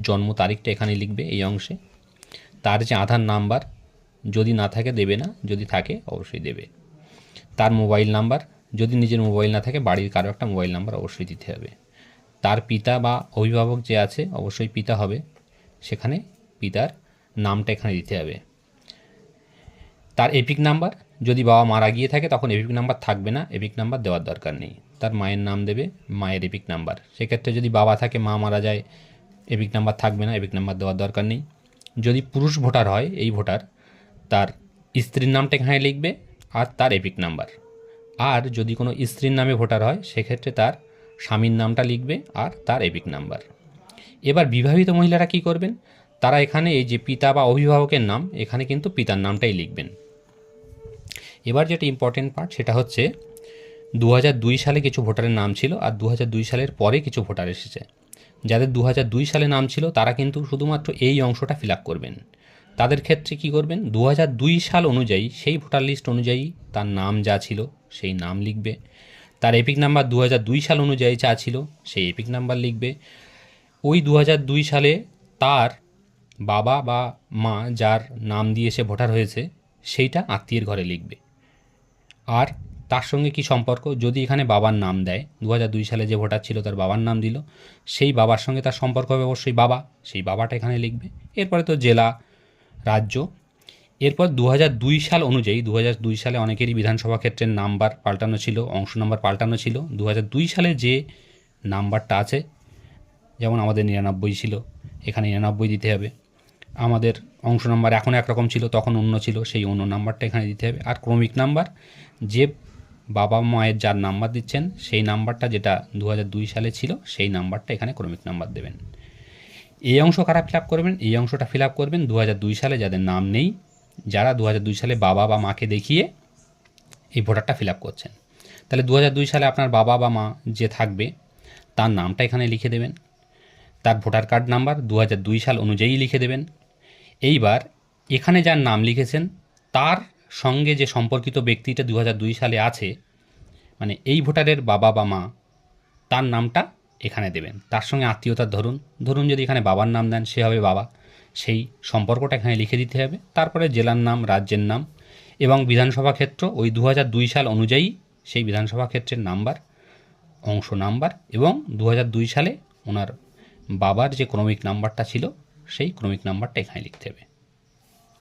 জন্ম তারিখটা এখানে লিখবে এই অংশে। তার যে আধার নাম্বার যদি না থাকে দেবে না, যদি থাকে অবশ্যই দেবে। তার মোবাইল নাম্বার, যদি নিজের মোবাইল না থাকে বাড়ির কারো একটা মোবাইল নাম্বার অবশ্যই দিতে হবে। তার পিতা বা অভিভাবক যে আছে অবশ্যই পিতা হবে, সেখানে পিতার নামটা এখানে দিতে হবে। তার এপিক নাম্বার, যদি বাবা মারা গিয়ে থাকে তখন এপিক নাম্বার থাকবে না, এপিক নাম্বার দেওয়ার দরকার নেই। তার মায়ের নাম দেবে, মায়ের এপিক নাম্বার। সেক্ষেত্রে যদি বাবা থাকে মা মারা যায় এপিক নাম্বার থাকবে না, এপিক নাম্বার দেওয়ার দরকার নেই। যদি পুরুষ ভোটার হয় এই ভোটার, তার স্ত্রীর নামটা এখানে লিখবে আর তার এপিক নাম্বার। আর যদি কোনো স্ত্রীর নামে ভোটার হয় সেক্ষেত্রে তার স্বামীর নামটা লিখবে আর তার এপিক নাম্বার। এবার বিবাহিত মহিলারা কি করবেন, তারা এখানে এই যে পিতা বা অভিভাবকের নাম এখানে কিন্তু পিতার নামটাই লিখবেন। এবার যেটা ইম্পর্টেন্ট পার্ট সেটা হচ্ছে 2002 সালে কিছু ভোটারের নাম ছিল আর 2002 সালের পরে কিছু ভোটার এসেছে। যাদের 2002 সালে নাম ছিল তারা কিন্তু শুধুমাত্র এই অংশটা ফিল আপ করবেন। তাদের ক্ষেত্রে কি করবেন, 2002 সাল অনুযায়ী সেই ভোটার লিস্ট অনুযায়ী তার নাম যা ছিল সেই নাম লিখবে। তার এপিক নাম্বার 2002 সাল অনুযায়ী যা ছিল সেই এপিক নাম্বার লিখবে। ওই 2002 সালে তার বাবা বা মা যার নাম দিয়ে সে ভোটার হয়েছে সেইটা আত্মীয়ের ঘরে লিখবে। আর তার সঙ্গে কি সম্পর্ক, যদি এখানে বাবার নাম দেয়, 2002 সালে যে ভোটার ছিল তার বাবার নাম দিল, সেই বাবার সঙ্গে তার সম্পর্ক হবে অবশ্যই বাবা, সেই বাবাটা এখানে লিখবে। এরপরে তো জেলা, রাজ্য। এরপর 2002 সাল অনুযায়ী 2002 সালে অনেকেরই বিধানসভা ক্ষেত্রের নাম্বার পাল্টানো ছিল, অংশ নাম্বার পাল্টানো ছিল। 2002 সালে যে নাম্বারটা আছে, যেমন আমাদের 99 ছিল, এখানে 99 দিতে হবে। আমাদের অংশ নাম্বার এখন একরকম ছিল, তখন অন্য ছিল, সেই অন্য নাম্বারটা এখানে দিতে হবে। আর ক্রমিক নাম্বার, যে বাবা মায়ের যার নাম্বার দিচ্ছেন সেই নাম্বারটা যেটা 2002 সালে ছিল সেই নাম্বারটা এখানে ক্রমিক নাম্বার দেবেন। এই অংশ কারা ফিল আপ করবেন, এই অংশটা ফিল আপ করবেন 2002 সালে যাদের নাম নেই, যারা 2002 সালে বাবা বা মাকে দেখিয়ে এই ভোটারটা ফিল আপ করছেন। তাহলে 2002 সালে আপনার বাবা বা মা যে থাকবে তার নামটা এখানে লিখে দেবেন, তার ভোটার কার্ড নাম্বার 2002 সাল অনুযায়ী লিখে দেবেন। এইবার এখানে যার নাম লিখেছেন তার সঙ্গে যে সম্পর্কিত ব্যক্তিটা 2002 সালে আছে, মানে এই ভোটারের বাবা বা মা, তার নামটা এখানে দেবেন। তার সঙ্গে আত্মীয়তার ধরুন যদি এখানে বাবার নাম দেন সে হবে বাবা, সেই সম্পর্কটা এখানে লিখে দিতে হবে। তারপরে জেলার নাম, রাজ্যের নাম এবং বিধানসভা ক্ষেত্র ওই 2002 সাল অনুযায়ী সেই বিধানসভা ক্ষেত্রের নাম্বার, অংশ নাম্বার এবং 2002 সালে ওনার বাবার যে ক্রমিক নাম্বারটা ছিল সেই ক্রমিক নাম্বারটা এখানে লিখতে হবে।